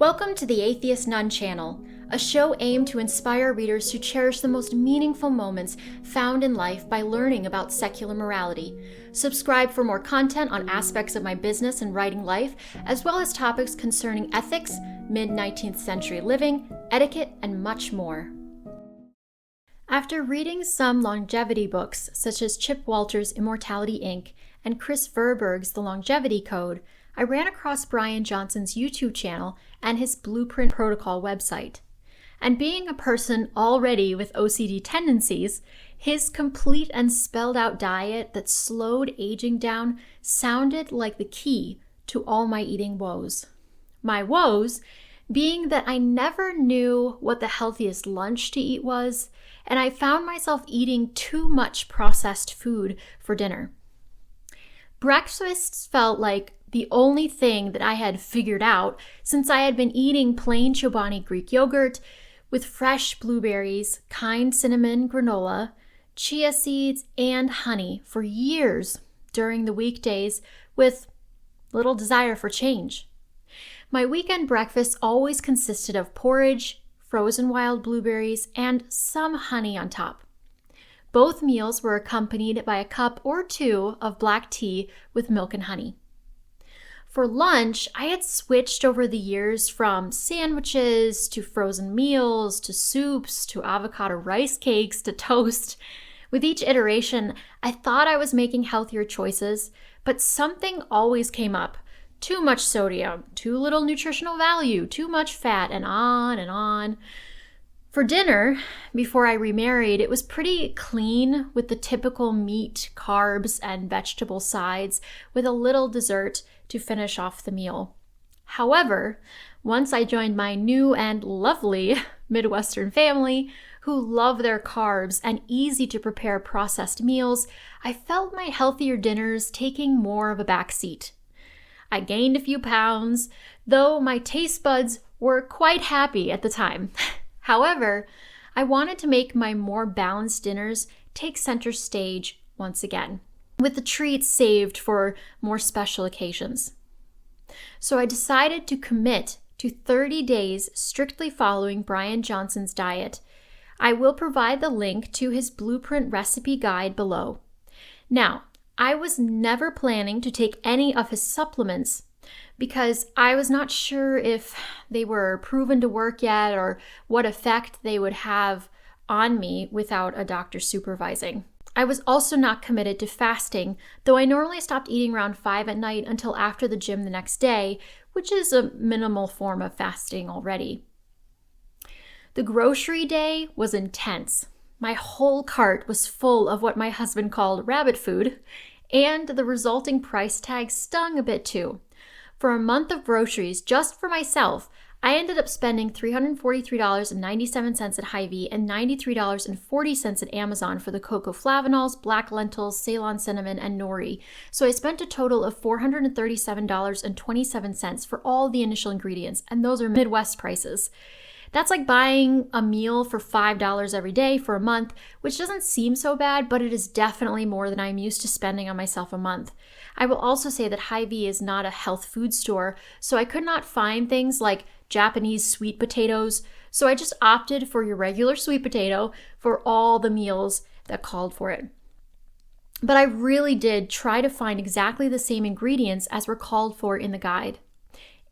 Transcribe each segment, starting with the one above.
Welcome to the Atheist Nun channel, a show aimed to inspire readers to cherish the most meaningful moments found in life by learning about secular morality. Subscribe for more content on aspects of my business and writing life, as well as topics concerning ethics, mid-19th century living, etiquette, and much more. After reading some longevity books, such as Chip Walter's Immortality, Inc. and Chris Verberg's The Longevity Code, I ran across Bryan Johnson's YouTube channel and his Blueprint Protocol website. And being a person already with OCD tendencies, his complete and spelled out diet that slowed aging down sounded like the key to all my eating woes. My woes being that I never knew what the healthiest lunch to eat was, and I found myself eating too much processed food for dinner. Breakfasts felt like the only thing that I had figured out since I had been eating plain Chobani Greek yogurt with fresh blueberries, kind cinnamon granola, chia seeds, and honey for years during the weekdays with little desire for change. My weekend breakfast always consisted of porridge, frozen wild blueberries, and some honey on top. Both meals were accompanied by a cup or two of black tea with milk and honey. For lunch, I had switched over the years from sandwiches to frozen meals to soups to avocado rice cakes to toast. With each iteration, I thought I was making healthier choices, but something always came up. Too much sodium, too little nutritional value, too much fat, and on and on. For dinner, before I remarried, it was pretty clean with the typical meat, carbs, and vegetable sides with a little dessert to finish off the meal. However, once I joined my new and lovely Midwestern family, who love their carbs and easy to prepare processed meals, I felt my healthier dinners taking more of a backseat. I gained a few pounds, though my taste buds were quite happy at the time. However, I wanted to make my more balanced dinners take center stage once again, with the treats saved for more special occasions. So I decided to commit to 30 days strictly following Bryan Johnson's diet. I will provide the link to his blueprint recipe guide below. Now, I was never planning to take any of his supplements because I was not sure if they were proven to work yet or what effect they would have on me without a doctor supervising. I was also not committed to fasting, though I normally stopped eating around 5 at night until after the gym the next day, which is a minimal form of fasting already. The grocery day was intense. My whole cart was full of what my husband called rabbit food, and the resulting price tag stung a bit too. For a month of groceries just for myself, I ended up spending $343.97 at Hy-Vee and $93.40 at Amazon for the cocoa flavanols, black lentils, Ceylon cinnamon, and nori. So I spent a total of $437.27 for all the initial ingredients, and those are Midwest prices. That's like buying a meal for $5 every day for a month, which doesn't seem so bad, but it is definitely more than I'm used to spending on myself a month. I will also say that Hy-Vee is not a health food store, so I could not find things like Japanese sweet potatoes, so I just opted for your regular sweet potato for all the meals that called for it. But I really did try to find exactly the same ingredients as were called for in the guide.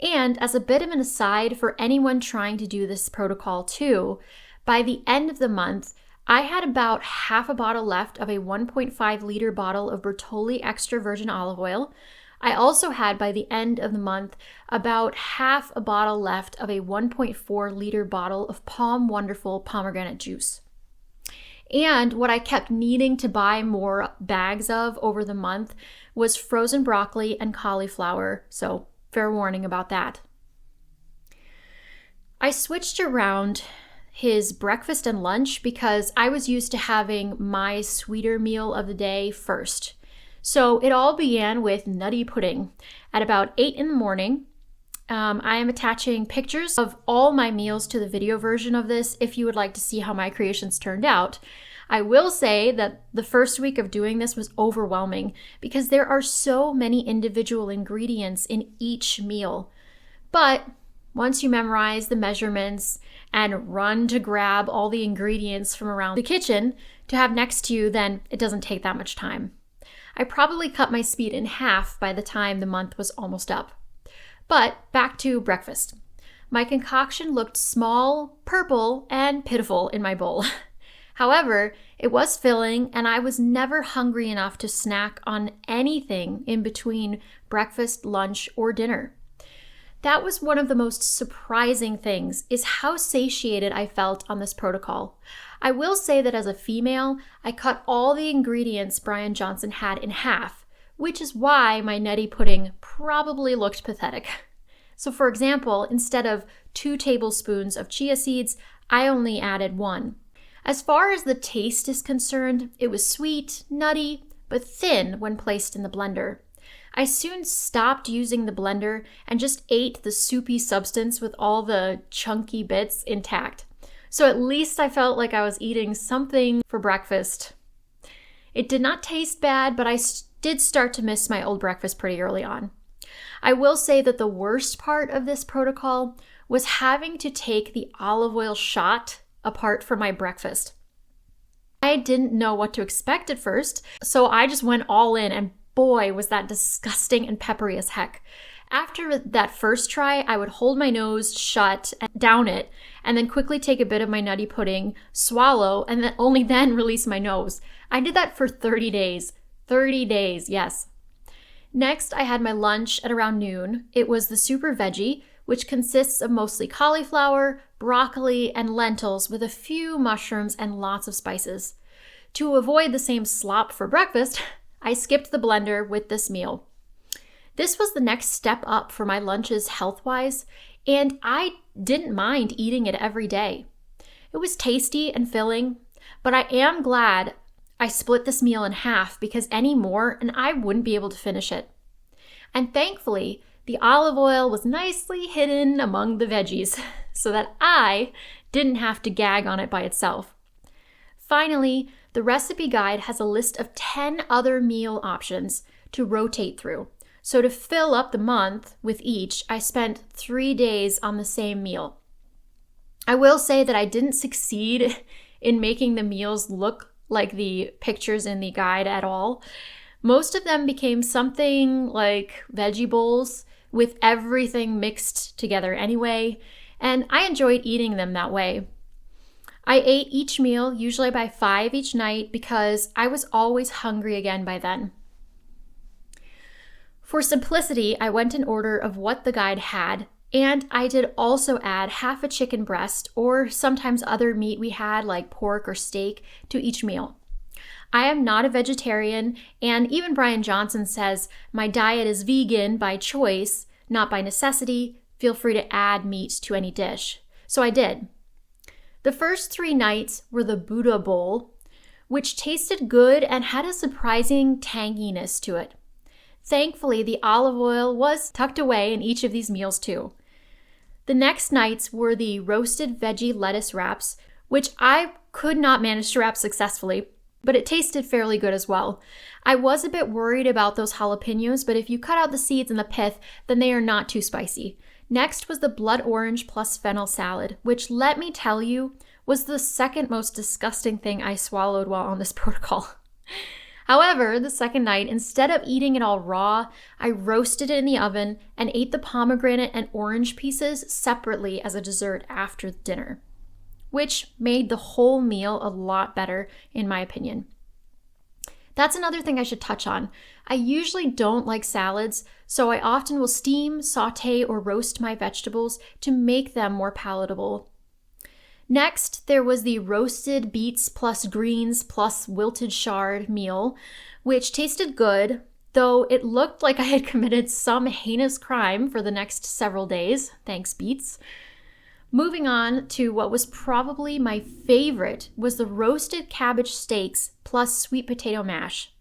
And as a bit of an aside for anyone trying to do this protocol too, by the end of the month, I had about half a bottle left of a 1.5 liter bottle of Bertolli extra virgin olive oil. I also had by the end of the month about half a bottle left of a 1.4 liter bottle of Palm Wonderful pomegranate juice. And what I kept needing to buy more bags of over the month was frozen broccoli and cauliflower, so fair warning about that. I switched around his breakfast and lunch because I was used to having my sweeter meal of the day first. So it all began with nutty pudding. At about 8 in the morning, I am attaching pictures of all my meals to the video version of this if you would like to see how my creations turned out. I will say that the first week of doing this was overwhelming because there are so many individual ingredients in each meal. But Once you memorize the measurements and run to grab all the ingredients from around the kitchen to have next to you, then it doesn't take that much time. I probably cut my speed in half by the time the month was almost up. But back to breakfast. My concoction looked small, purple, and pitiful in my bowl. However, it was filling, and I was never hungry enough to snack on anything in between breakfast, lunch, or dinner. That was one of the most surprising things, is how satiated I felt on this protocol. I will say that as a female, I cut all the ingredients Bryan Johnson had in half, which is why my nutty pudding probably looked pathetic. So for example, instead of 2 tablespoons of chia seeds, I only added 1. As far as the taste is concerned, it was sweet, nutty, but thin when placed in the blender. I soon stopped using the blender and just ate the soupy substance with all the chunky bits intact. So at least I felt like I was eating something for breakfast. It did not taste bad, but I did start to miss my old breakfast pretty early on. I will say that the worst part of this protocol was having to take the olive oil shot apart from my breakfast. I didn't know what to expect at first, so I just went all in, and boy, was that disgusting and peppery as heck. After that first try, I would hold my nose shut and down it, and then quickly take a bit of my nutty pudding, swallow, and then only then release my nose. I did that for 30 days. 30 days, yes. Next, I had my lunch at around noon. It was the super veggie, which consists of mostly cauliflower, broccoli, and lentils with a few mushrooms and lots of spices. To avoid the same slop for breakfast, I skipped the blender with this meal. This was the next step up for my lunches health-wise, and I didn't mind eating it every day. It was tasty and filling, but I am glad I split this meal in half because any more and I wouldn't be able to finish it. And thankfully, the olive oil was nicely hidden among the veggies so that I didn't have to gag on it by itself. Finally, the recipe guide has a list of 10 other meal options to rotate through. So to fill up the month with each, I spent 3 days on the same meal. I will say that I didn't succeed in making the meals look like the pictures in the guide at all. Most of them became something like veggie bowls with everything mixed together anyway, and I enjoyed eating them that way. I ate each meal, usually by 5 each night, because I was always hungry again by then. For simplicity, I went in order of what the guide had, and I did also add half a chicken breast or sometimes other meat we had like pork or steak to each meal. I am not a vegetarian, and even Bryan Johnson says my diet is vegan by choice, not by necessity. Feel free to add meat to any dish. So I did. The first 3 nights were the Buddha bowl, which tasted good and had a surprising tanginess to it. Thankfully, the olive oil was tucked away in each of these meals too. The next nights were the roasted veggie lettuce wraps, which I could not manage to wrap successfully, but it tasted fairly good as well. I was a bit worried about those jalapenos, but if you cut out the seeds and the pith, then they are not too spicy. Next was the blood orange plus fennel salad, which, let me tell you, was the second most disgusting thing I swallowed while on this protocol. However, the second night, instead of eating it all raw, I roasted it in the oven and ate the pomegranate and orange pieces separately as a dessert after dinner, which made the whole meal a lot better, in my opinion. That's another thing I should touch on. I usually don't like salads, so I often will steam, saute, or roast my vegetables to make them more palatable. Next, there was the roasted beets plus greens plus wilted chard meal, which tasted good, though it looked like I had committed some heinous crime for the next several days. Thanks, beets. Moving on to what was probably my favorite was the roasted cabbage steaks plus sweet potato mash.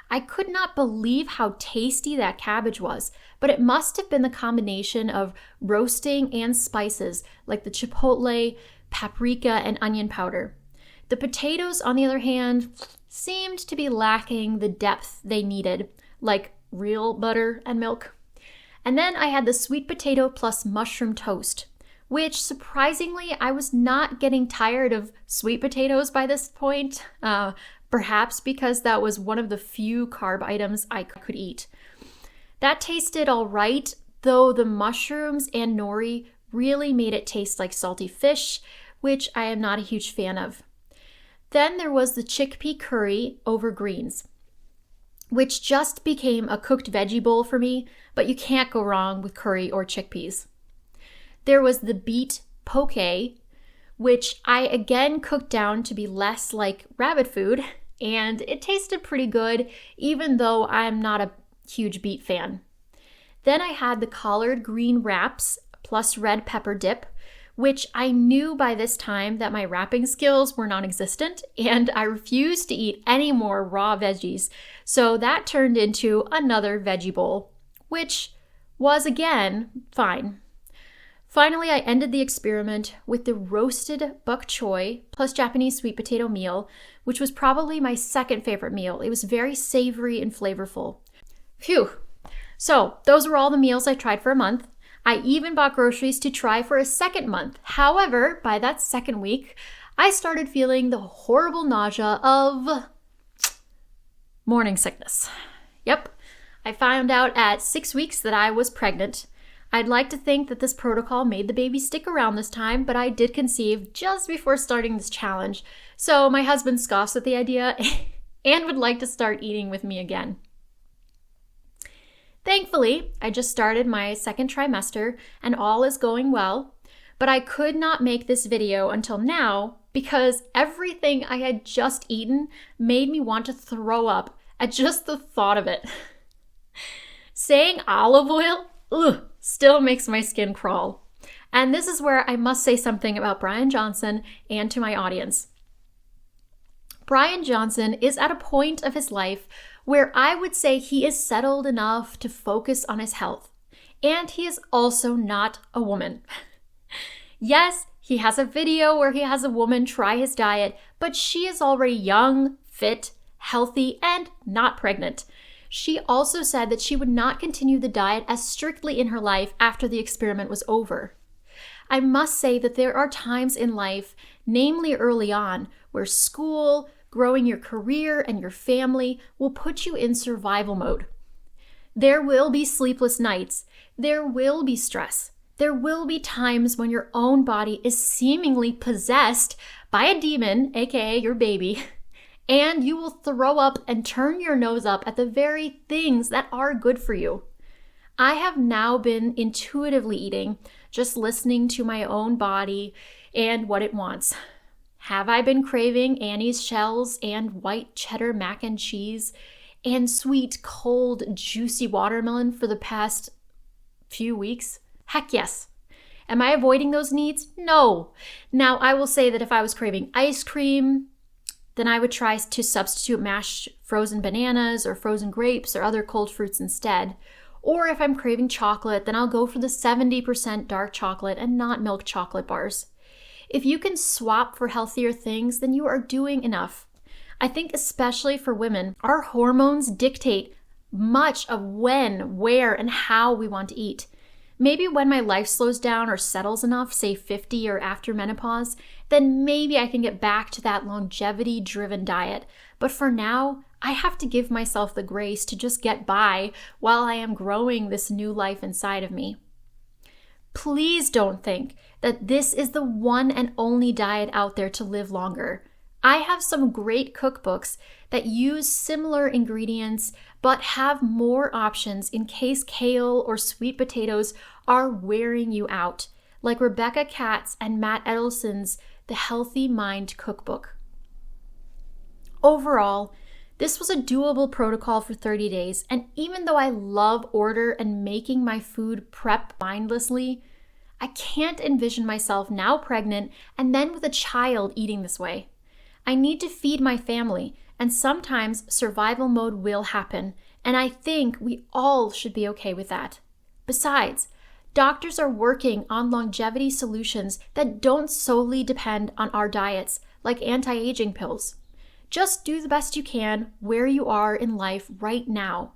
I could not believe how tasty that cabbage was, but it must have been the combination of roasting and spices like the chipotle, paprika, and onion powder. The potatoes, on the other hand, seemed to be lacking the depth they needed, like real butter and milk. And then I had the sweet potato plus mushroom toast, which surprisingly, I was not getting tired of sweet potatoes by this point, perhaps because that was one of the few carb items I could eat. That tasted all right, though the mushrooms and nori really made it taste like salty fish, which I am not a huge fan of. Then there was the chickpea curry over greens, which just became a cooked veggie bowl for me, but you can't go wrong with curry or chickpeas. There was the beet poke, which I again cooked down to be less like rabbit food, and it tasted pretty good, even though I'm not a huge beet fan. Then I had the collard green wraps plus red pepper dip, which I knew by this time that my wrapping skills were non-existent, and I refused to eat any more raw veggies, so that turned into another veggie bowl, which was again fine. Finally, I ended the experiment with the roasted bok choy plus Japanese sweet potato meal, which was probably my second favorite meal. It was very savory and flavorful. Phew! So those were all the meals I tried for a month. I even bought groceries to try for a second month. However, by that second week, I started feeling the horrible nausea of morning sickness. Yep, I found out at 6 weeks that I was pregnant. I'd like to think that this protocol made the baby stick around this time, but I did conceive just before starting this challenge. So my husband scoffs at the idea and would like to start eating with me again. Thankfully, I just started my second trimester and all is going well, but I could not make this video until now because everything I had just eaten made me want to throw up at just the thought of it. Saying olive oil, still makes my skin crawl. And this is where I must say something about Bryan Johnson and to my audience. Bryan Johnson is at a point of his life where I would say he is settled enough to focus on his health. And he is also not a woman. Yes, he has a video where he has a woman try his diet, but she is already young, fit, healthy, and not pregnant. She also said that she would not continue the diet as strictly in her life after the experiment was over. I must say that there are times in life, namely early on, where school, growing your career, and your family will put you in survival mode. There will be sleepless nights. There will be stress. There will be times when your own body is seemingly possessed by a demon, aka your baby, and you will throw up and turn your nose up at the very things that are good for you. I have now been intuitively eating, just listening to my own body and what it wants. Have I been craving Annie's shells and white cheddar mac and cheese and sweet, cold, juicy watermelon for the past few weeks? Heck yes. Am I avoiding those needs? No. Now, I will say that if I was craving ice cream, then I would try to substitute mashed frozen bananas or frozen grapes or other cold fruits instead. Or if I'm craving chocolate, then I'll go for the 70% dark chocolate and not milk chocolate bars. If you can swap for healthier things, then you are doing enough. I think especially for women, our hormones dictate much of when, where, and how we want to eat. Maybe when my life slows down or settles enough, say 50 or after menopause, then maybe I can get back to that longevity-driven diet. But for now, I have to give myself the grace to just get by while I am growing this new life inside of me. Please don't think that this is the one and only diet out there to live longer. I have some great cookbooks that use similar ingredients but have more options in case kale or sweet potatoes are wearing you out, like Rebecca Katz and Matt Edelson's The Healthy Mind Cookbook. Overall, this was a doable protocol for 30 days, and even though I love order and making my food prep mindlessly, I can't envision myself now pregnant and then with a child eating this way. I need to feed my family, and sometimes survival mode will happen, and I think we all should be okay with that. Besides, doctors are working on longevity solutions that don't solely depend on our diets, like anti-aging pills. Just do the best you can where you are in life right now.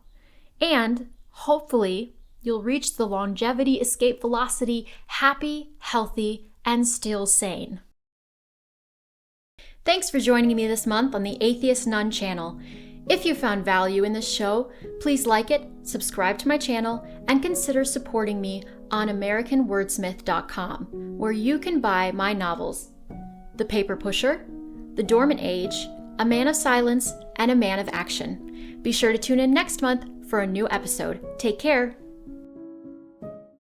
And hopefully, you'll reach the longevity escape velocity happy, healthy, and still sane. Thanks for joining me this month on the Atheist Nun channel. If you found value in this show, please like it, subscribe to my channel, and consider supporting me on AmericanWordsmith.com, where you can buy my novels, The Paper Pusher, The Dormant Age, A Man of Silence, and A Man of Action. Be sure to tune in next month for a new episode. Take care.